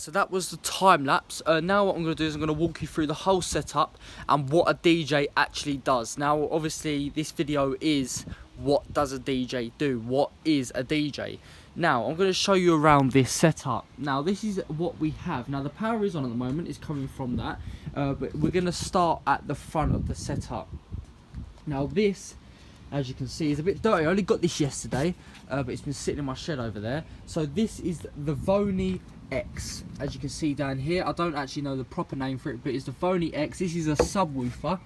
So that was the time lapse. Now what I'm going to do is I'm going to walk you through the whole setup and what a DJ actually does. Now obviously this video is what does a DJ do? What is a DJ? Now I'm going to show you around this setup. Now this is what we have. Now the power is on at the moment, it's coming from that. But we're going to start at the front of the setup. Now this, as you can see, is a bit dirty. I only got this yesterday, but it's been sitting in my shed over there. So this is the Voni X, as you can see down here. I don't actually know the proper name for it, but it's the Voni X. This is a subwoofer.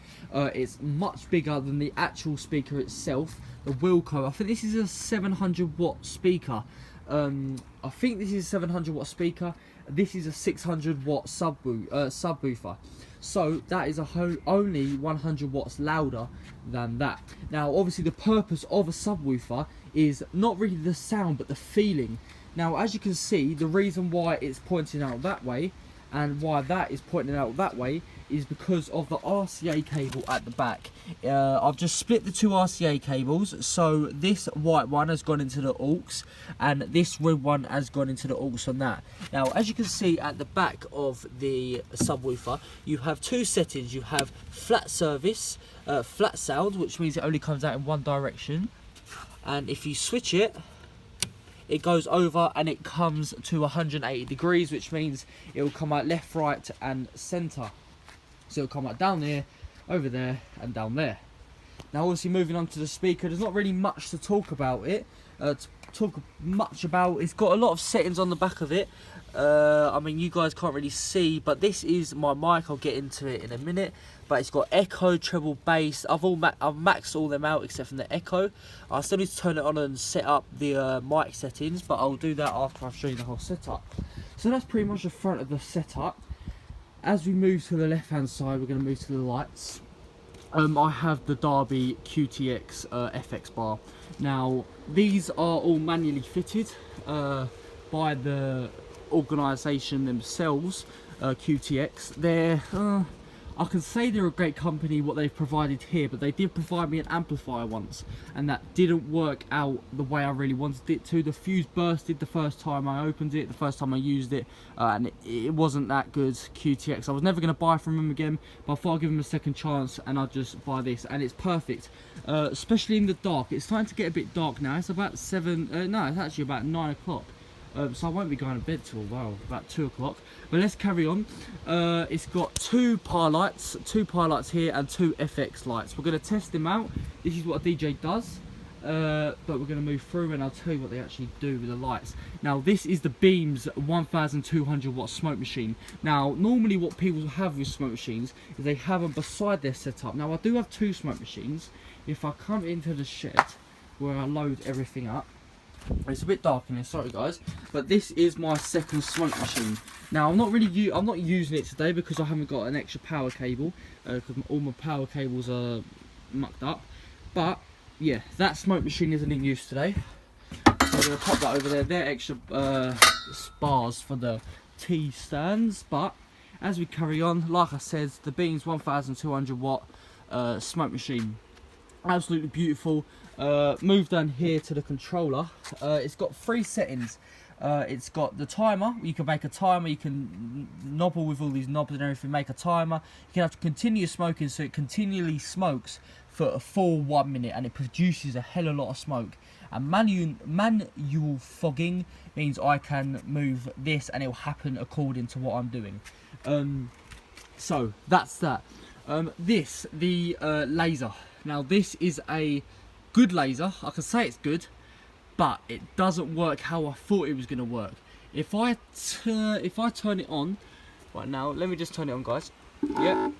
It's much bigger than the actual speaker itself, the Wilco. I think this is a 700 watt speaker. I think this is a 700 watt speaker. This is a 600 watt subwoofer. So that is only 100 watts louder than that. Now obviously the purpose of a subwoofer is not really the sound but the feeling. Now as you can see, the reason why it's pointing out that way and why that is pointing out that way is because of the RCA cable at the back. I've just split the two RCA cables, so this white one has gone into the aux and this red one has gone into the aux on that. Now as you can see at the back of the subwoofer, you have two settings. You have flat service, flat sound, which means it only comes out in one direction, and if you switch it, it goes over and it comes to 180 degrees, which means it will come out left, right and centre. So it'll come out down there, over there and down there. Now obviously moving on to the speaker, there's not really much to talk about it. It's got a lot of settings on the back of it. I mean, you guys can't really see, but this is my mic. I'll get into it in a minute. But it's got echo, treble, bass. I've maxed all them out except from the echo. I still need to turn it on and set up the mic settings, but I'll do that after I've shown you the whole setup. So that's pretty much the front of the setup. As we move to the left hand side, we're going to move to the lights. I have the Derby QTX FX bar. Now these are all manually fitted by the organisation themselves, QTX. They're I can say they're a great company, what they've provided here, but they did provide me an amplifier once and that didn't work out the way I really wanted it to. The fuse bursted the first time I opened it, the first time I used it, and it wasn't that good. QTX, I was never going to buy from them again, but I thought I'd give them a second chance and I'll just buy this, and it's perfect, especially in the dark. It's starting to get a bit dark now. It's about no, it's actually about 9 o'clock. So I won't be going to bed till, well, about 2 o'clock. But let's carry on. It's got two power lights here and two FX lights. We're going to test them out. This is what a DJ does. But we're going to move through and I'll tell you what they actually do with the lights. Now this is the Beams 1200 watt smoke machine. Now normally what people have with smoke machines is they have them beside their setup. Now I do have two smoke machines. If I come into the shed where I load everything up, it's a bit dark in here, sorry guys, but this is my second smoke machine. Now I'm not using it today because I haven't got an extra power cable, because all my power cables are mucked up. But yeah, that smoke machine isn't in use today, so I'm going to pop that over there. They're extra spars for the T stands. But as we carry on, like I said, the Beams 1200 watt smoke machine, absolutely beautiful. Move down here to the controller. It's got three settings. It's got the timer. You can make a timer. You can nobble with all these knobs and everything, make a timer. You can have continuous smoking, so it continually smokes for a full 1 minute and it produces a hell of a lot of smoke. And manual fogging means I can move this and it will happen according to what I'm doing. So that's that. The laser. Now this is a good laser. I can say it's good, but it doesn't work how I thought it was going to work. If I turn it on right now, let me just turn it on, guys. Yep,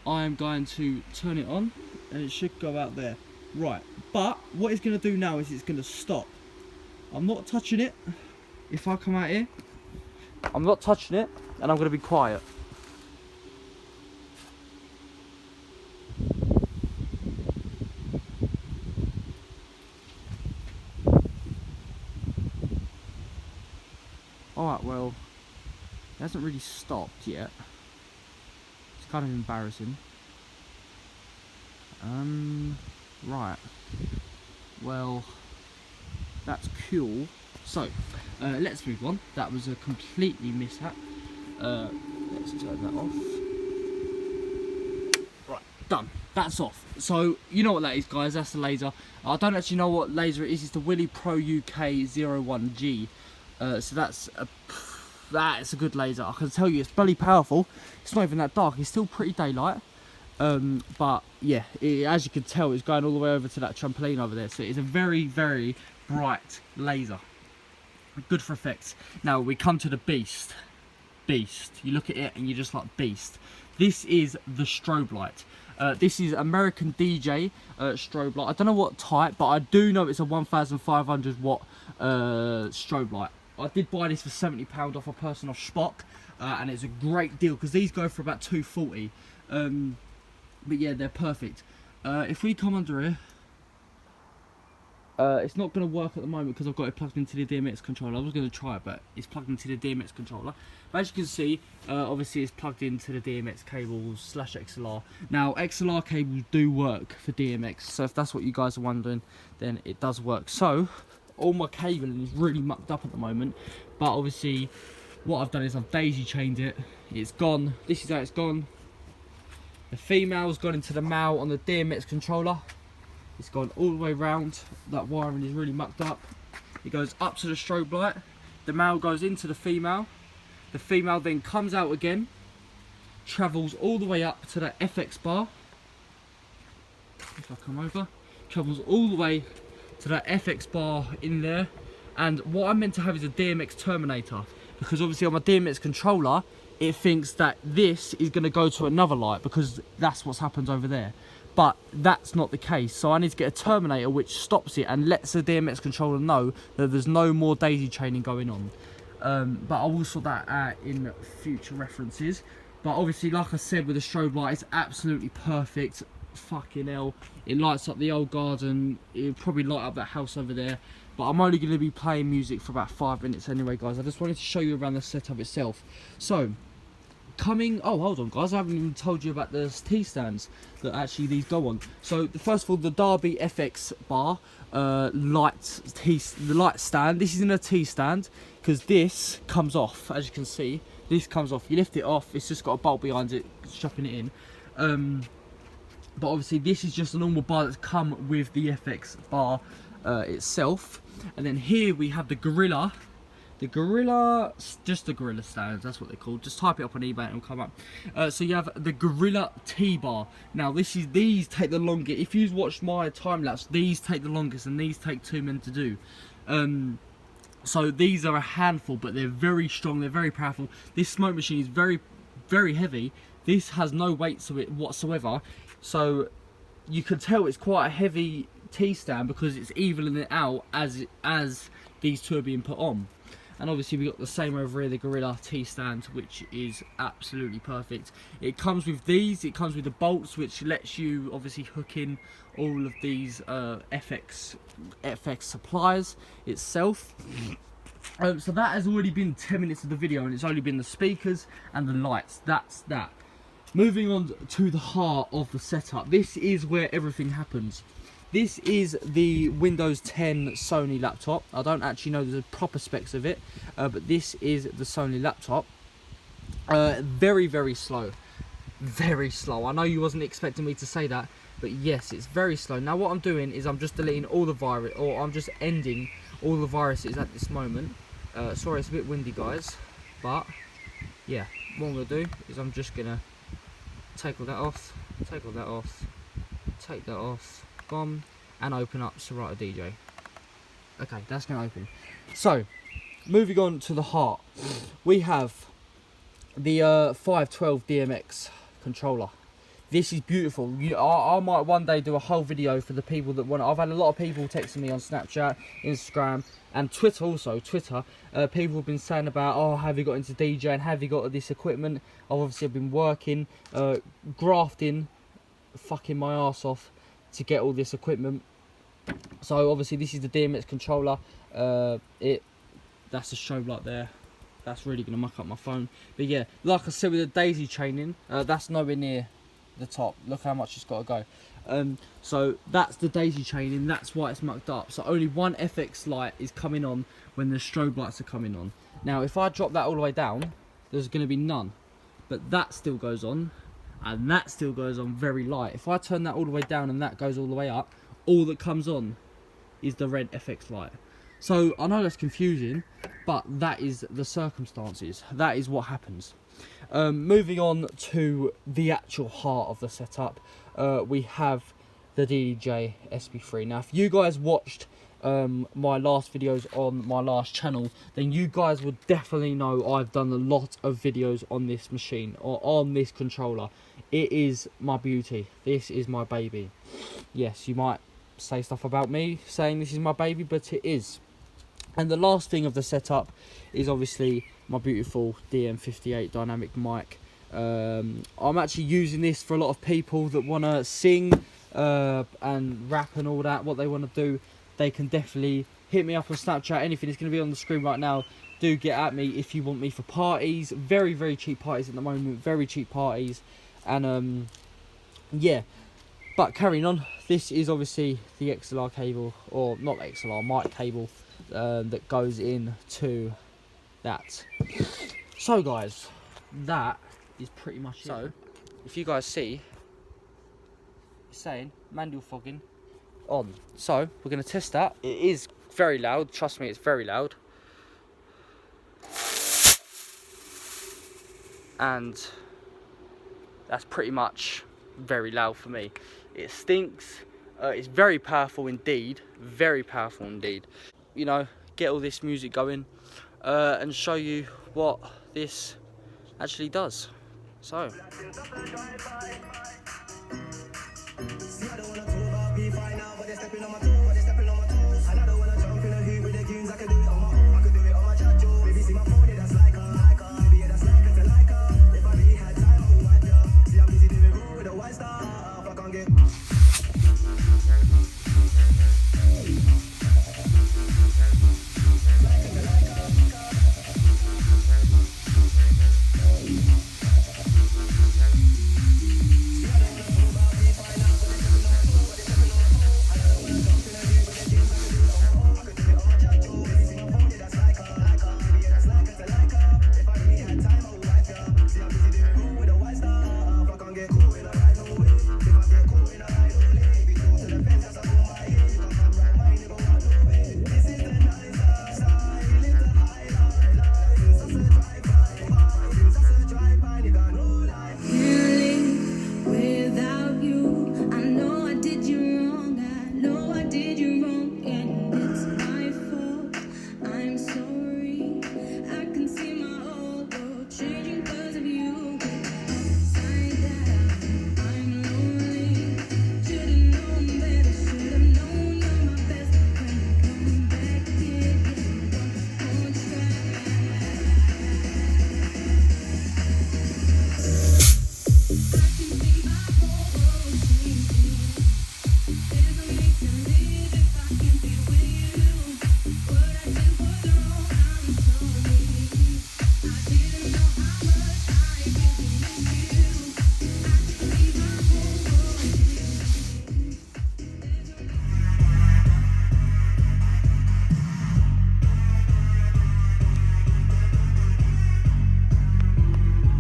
I am going to turn it on and it should go out there. Right, but what it's going to do now is it's going to stop. I'm not touching it. If I come out here, I'm not touching it and I'm going to be quiet. Alright, well, it hasn't really stopped yet. It's kind of embarrassing. Right. Well, that's cool. So let's move on. That was a completely mishap. Let's turn that off. Right, done. That's off. So you know what that is, guys. That's the laser. I don't actually know what laser it is. It's the Willy Pro UK 01G. So that's a good laser. I can tell you, it's bloody powerful. It's not even that dark. It's still pretty daylight. But yeah, as you can tell, it's going all the way over to that trampoline over there. So it's a very, very bright laser. Good for effects. Now we come to the beast. You look at it and you're just like, beast. This is the strobe light. This is American DJ strobe light. I don't know what type, but I do know it's a 1500 watt strobe light. I did buy this for £70 off a person off Spock, and it's a great deal because these go for about $240. But yeah, they're perfect. If we come under here, it's not going to work at the moment because I've got it plugged into the DMX controller. I was going to try it, but it's plugged into the DMX controller. But as you can see, obviously it's plugged into the DMX cables / XLR. Now, XLR cables do work for DMX, so if that's what you guys are wondering, then it does work. So, all my cabling is really mucked up at the moment, but obviously what I've done is I've daisy chained it. It's gone. This is how it's gone. The female's gone into the male on the DMX controller. It's gone all the way round. That wiring is really mucked up. It goes up to the strobe light. The male goes into the female. The female then comes out again, travels all the way up to that FX bar. If I come over, travels all the way to that FX bar in there. And what I'm meant to have is a DMX terminator, because obviously on my DMX controller, it thinks that this is going to go to another light because that's what's happened over there. But that's not the case, so I need to get a terminator which stops it and lets the DMX controller know that there's no more daisy chaining going on. But I will sort that out in future references. But obviously, like I said, with the strobe light, it's absolutely perfect. Fucking hell, it lights up the old garden. It'll probably light up that house over there. But I'm only going to be playing music for about 5 minutes anyway, guys. I just wanted to show you around the setup itself. So, oh, hold on, guys, I haven't even told you about the T-stands that actually these go on. So first of all, the Derby FX bar the light stand. This isn't a T-stand because this comes off. As you can see, this comes off. You lift it off, it's just got a bolt behind it strapping it in. But obviously this is just a normal bar that's come with the FX bar itself. And then here we have the Gorilla. Just the Gorilla stands, that's what they're called. Just type it up on eBay and it'll come up. So you have the Gorilla T-bar. Now these take the longest. If you've watched my time lapse, these take the longest and these take 2 men to do. So these are a handful, but they're very strong, they're very powerful. This smoke machine is very, very heavy. This has no weight to it whatsoever. So you can tell it's quite a heavy T-stand because it's evening it out as these two are being put on. And obviously we got the same over here, the Gorilla T-stand, which is absolutely perfect. It comes with these, it comes with the bolts, which lets you obviously hook in all of these FX supplies itself. So that has already been 10 minutes of the video, and it's only been the speakers and the lights. That's that. Moving on to the heart of the setup. This is where everything happens. This is the Windows 10 Sony laptop. I don't actually know the proper specs of it, but this is the Sony laptop. Very, very slow. Very slow. I know you wasn't expecting me to say that, but yes, it's very slow. Now what I'm doing is I'm just deleting all the virus, or I'm just ending all the viruses at this moment. Sorry, it's a bit windy, guys, but yeah, what I'm going to do is I'm just going to take all that off, take all that off, take that off, bomb, and open up Serato DJ. Okay, that's going to open. So, moving on to the heart, we have the 512 DMX controller. This is beautiful. I might one day do a whole video for the people that want it. I've had a lot of people texting me on Snapchat, Instagram, and Twitter also. Twitter, people have been saying about, oh, have you got into DJing? Have you got this equipment? I've obviously been working, grafting, fucking my ass off to get all this equipment. So obviously this is the DMX controller. That's a strobe light there. That's really gonna muck up my phone. But yeah, like I said with the daisy chaining, that's nowhere near the top. Look how much it's got to So that's the daisy chaining, that's why it's mucked up. So only one FX light is coming on when the strobe lights are coming on. Now if I drop that all the way down, there's going to be none. But that still goes on, and that still goes on very light. If I turn that all the way down and that goes all the way up, all that comes on is the red FX light. So I know that's confusing, but that is the circumstances. That is what happens. Moving on to the actual heart of the setup, we have the DDJ SP3. Now if you guys watched my last videos on my last channel, then you guys would definitely know I've done a lot of videos on this machine, or on this controller. It is my beauty. This is my baby. Yes, you might say stuff about me saying this is my baby, but it is. And the last thing of the setup is obviously my beautiful DM58 dynamic mic. I'm actually using this for a lot of people that want to sing and rap and all that, what they want to do. They can definitely hit me up on Snapchat. Anything is going to be on the screen right now. Do get at me if you want me for parties. Very, very cheap parties at the moment. Very cheap parties. And yeah. But carrying on, this is obviously the XLR cable, or not XLR, mic cable that goes into that. So guys, that is pretty much it. So, if you guys see, it's saying manual fogging on. So, we're going to test that. It is very loud, trust me, it's very loud. And that's pretty much very loud for me. It stinks. It's very powerful indeed. Very powerful indeed. You know, get all this music going and show you what this actually does. So.